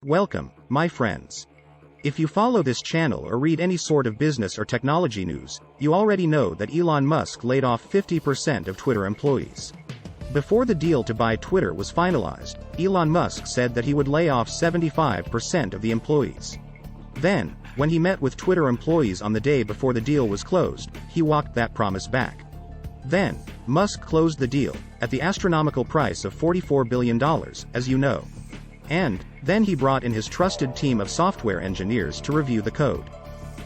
Welcome, my friends. If you follow this channel or read any sort of business or technology news, you already know that Elon Musk laid off 50% of Twitter employees. Before the deal to buy Twitter was finalized, Elon Musk said that he would lay off 75% of the employees. Then, when he met with Twitter employees on the day before the deal was closed, he walked that promise back. Then, Musk closed the deal, at the astronomical price of $44 billion, as you know. And, then he brought in his trusted team of software engineers to review the code.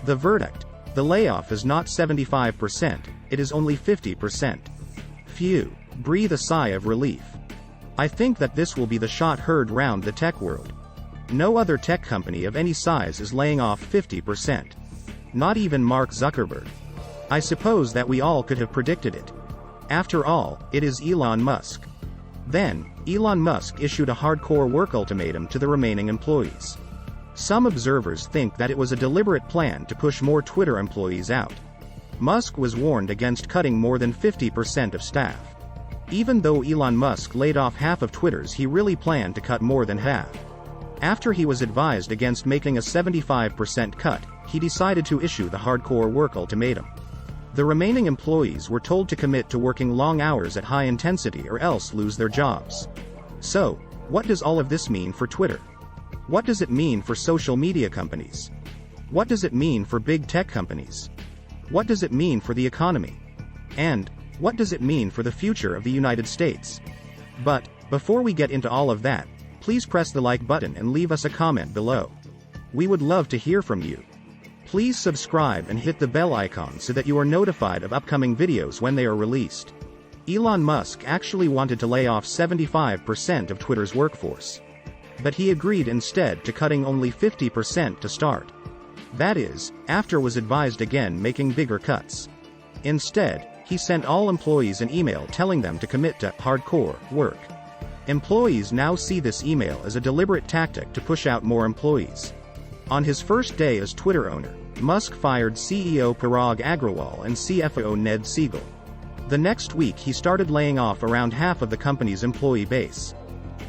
The verdict: the layoff is not 75%, it is only 50%. Phew, breathe a sigh of relief. I think that this will be the shot heard round the tech world. No other tech company of any size is laying off 50%. Not even Mark Zuckerberg. I suppose that we all could have predicted it. After all, it is Elon Musk. Then, Elon Musk issued a hardcore work ultimatum to the remaining employees. Some observers think that it was a deliberate plan to push more Twitter employees out. Musk was warned against cutting more than 50% of staff. Even though Elon Musk laid off half of Twitter's, he really planned to cut more than half. After he was advised against making a 75% cut, he decided to issue the hardcore work ultimatum. The remaining employees were told to commit to working long hours at high intensity or else lose their jobs. So, what does all of this mean for Twitter? What does it mean for social media companies? What does it mean for big tech companies? What does it mean for the economy? And, what does it mean for the future of the United States? But, before we get into all of that, please press the like button and leave us a comment below. We would love to hear from you. Please subscribe and hit the bell icon so that you are notified of upcoming videos when they are released. Elon Musk actually wanted to lay off 75% of Twitter's workforce. But he agreed instead to cutting only 50% to start. That is, after was advised again making bigger cuts. Instead, he sent all employees an email telling them to commit to hardcore work. Employees now see this email as a deliberate tactic to push out more employees. On his first day as Twitter owner, Musk fired CEO Parag Agrawal and CFO Ned Siegel. The next week he started laying off around half of the company's employee base.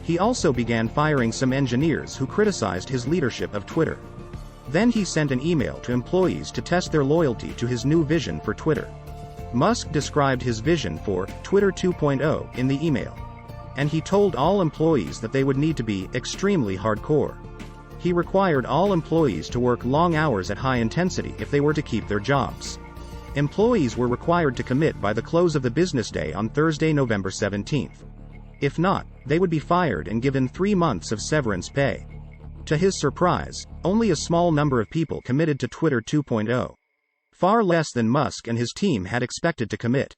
He also began firing some engineers who criticized his leadership of Twitter. Then he sent an email to employees to test their loyalty to his new vision for Twitter. Musk described his vision for Twitter 2.0 in the email. And he told all employees that they would need to be extremely hardcore. He required all employees to work long hours at high intensity if they were to keep their jobs. Employees were required to commit by the close of the business day on Thursday, November 17th. If not, they would be fired and given 3 months of severance pay. To his surprise, only a small number of people committed to Twitter 2.0. Far less than Musk and his team had expected to commit.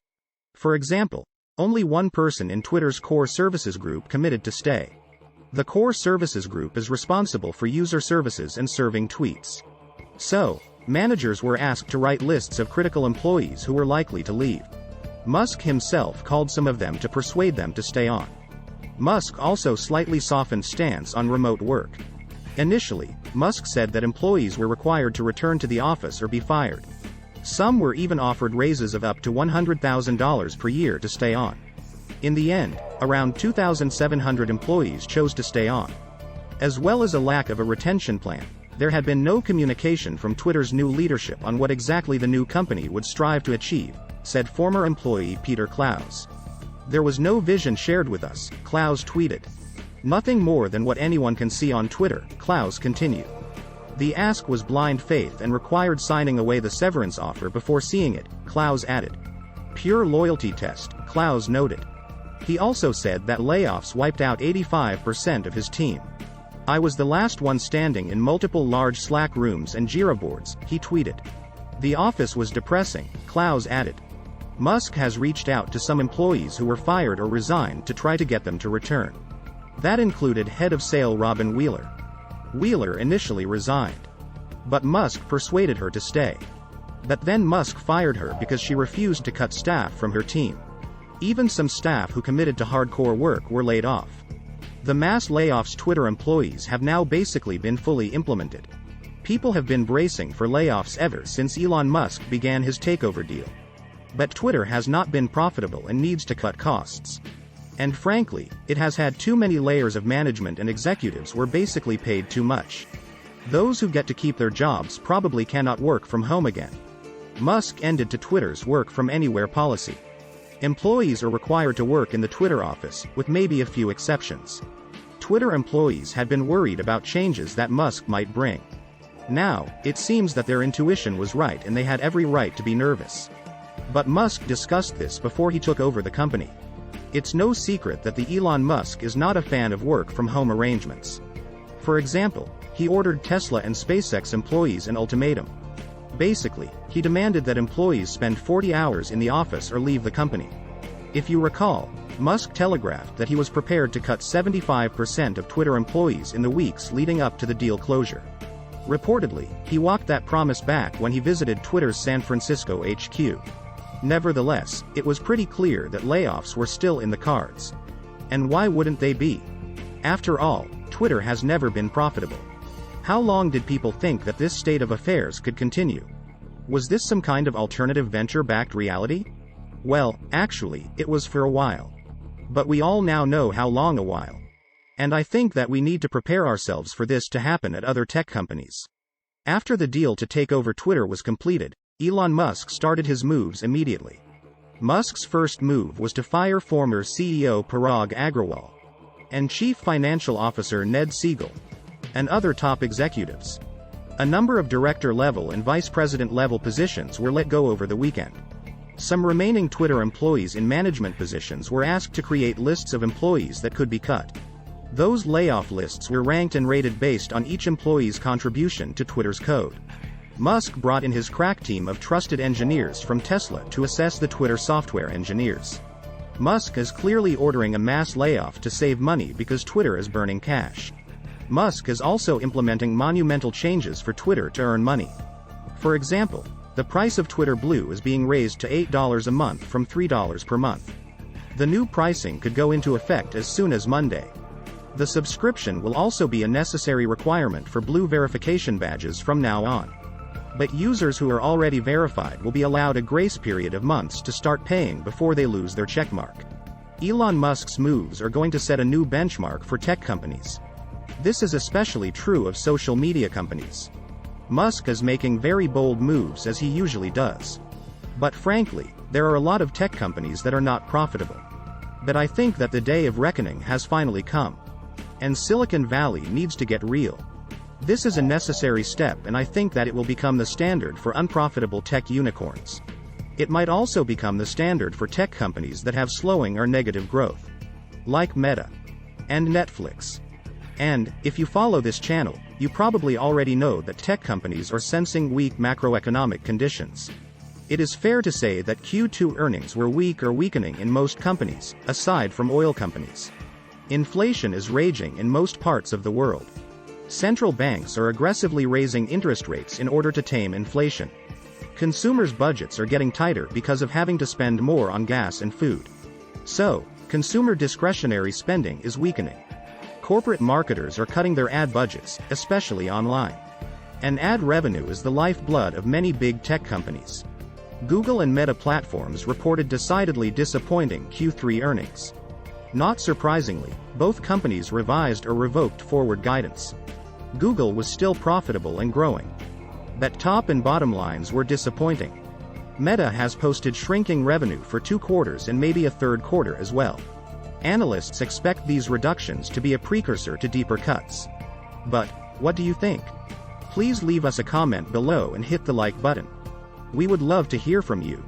For example, only one person in Twitter's core services group committed to stay. The core services group is responsible for user services and serving tweets. So, managers were asked to write lists of critical employees who were likely to leave. Musk himself called some of them to persuade them to stay on. Musk also slightly softened stance on remote work. Initially, Musk said that employees were required to return to the office or be fired. Some were even offered raises of up to $100,000 per year to stay on. In the end, around 2,700 employees chose to stay on. As well as a lack of a retention plan, there had been no communication from Twitter's new leadership on what exactly the new company would strive to achieve, said former employee Peter Klaus. There was no vision shared with us, Klaus tweeted. Nothing more than what anyone can see on Twitter, Klaus continued. The ask was blind faith and required signing away the severance offer before seeing it, Klaus added. Pure loyalty test, Klaus noted. He also said that layoffs wiped out 85% of his team. I was the last one standing in multiple large Slack rooms and Jira boards, he tweeted. The office was depressing, Klaus added. Musk has reached out to some employees who were fired or resigned to try to get them to return. That included head of sale Robin Wheeler. Wheeler initially resigned. But Musk persuaded her to stay. But then Musk fired her because she refused to cut staff from her team. Even some staff who committed to hardcore work were laid off. The mass layoffs Twitter employees have now basically been fully implemented. People have been bracing for layoffs ever since Elon Musk began his takeover deal. But Twitter has not been profitable and needs to cut costs. And frankly, it has had too many layers of management, and executives were basically paid too much. Those who get to keep their jobs probably cannot work from home again. Musk ended to Twitter's work from anywhere policy. Employees are required to work in the Twitter office, with maybe a few exceptions. Twitter employees had been worried about changes that Musk might bring. Now, it seems that their intuition was right and they had every right to be nervous. But Musk discussed this before he took over the company. It's no secret that the Elon Musk is not a fan of work from home arrangements. For example, he ordered Tesla and SpaceX employees an ultimatum. Basically, he demanded that employees spend 40 hours in the office or leave the company. If you recall, Musk telegraphed that he was prepared to cut 75% of Twitter employees in the weeks leading up to the deal closure. Reportedly, he walked that promise back when he visited Twitter's San Francisco HQ. Nevertheless, it was pretty clear that layoffs were still in the cards. And why wouldn't they be? After all, Twitter has never been profitable. How long did people think that this state of affairs could continue? Was this some kind of alternative venture-backed reality? Well, actually, it was for a while. But we all now know how long a while. And I think that we need to prepare ourselves for this to happen at other tech companies. After the deal to take over Twitter was completed, Elon Musk started his moves immediately. Musk's first move was to fire former CEO Parag Agrawal and Chief Financial Officer Ned Siegel and other top executives. A number of director-level and vice president-level positions were let go over the weekend. Some remaining Twitter employees in management positions were asked to create lists of employees that could be cut. Those layoff lists were ranked and rated based on each employee's contribution to Twitter's code. Musk brought in his crack team of trusted engineers from Tesla to assess the Twitter software engineers. Musk is clearly ordering a mass layoff to save money because Twitter is burning cash. Musk is also implementing monumental changes for Twitter to earn money. For example, the price of Twitter Blue is being raised to $8 a month from $3 per month. The new pricing could go into effect as soon as Monday. The subscription will also be a necessary requirement for Blue verification badges from now on. But users who are already verified will be allowed a grace period of months to start paying before they lose their checkmark. Elon Musk's moves are going to set a new benchmark for tech companies. This is especially true of social media companies. Musk is making very bold moves as he usually does. But frankly, there are a lot of tech companies that are not profitable. But I think that the day of reckoning has finally come. And Silicon Valley needs to get real. This is a necessary step, and I think that it will become the standard for unprofitable tech unicorns. It might also become the standard for tech companies that have slowing or negative growth. Like Meta. And Netflix. And, if you follow this channel, you probably already know that tech companies are sensing weak macroeconomic conditions. It is fair to say that Q2 earnings were weak or weakening in most companies, aside from oil companies. Inflation is raging in most parts of the world. Central banks are aggressively raising interest rates in order to tame inflation. Consumers' budgets are getting tighter because of having to spend more on gas and food. So, consumer discretionary spending is weakening. Corporate marketers are cutting their ad budgets, especially online. And ad revenue is the lifeblood of many big tech companies. Google and Meta platforms reported decidedly disappointing Q3 earnings. Not surprisingly, both companies revised or revoked forward guidance. Google was still profitable and growing. But top and bottom lines were disappointing. Meta has posted shrinking revenue for 2 quarters and maybe a third quarter as well. Analysts expect these reductions to be a precursor to deeper cuts. But, what do you think? Please leave us a comment below and hit the like button. We would love to hear from you.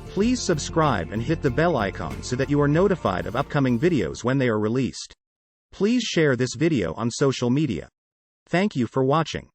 Please subscribe and hit the bell icon so that you are notified of upcoming videos when they are released. Please share this video on social media. Thank you for watching.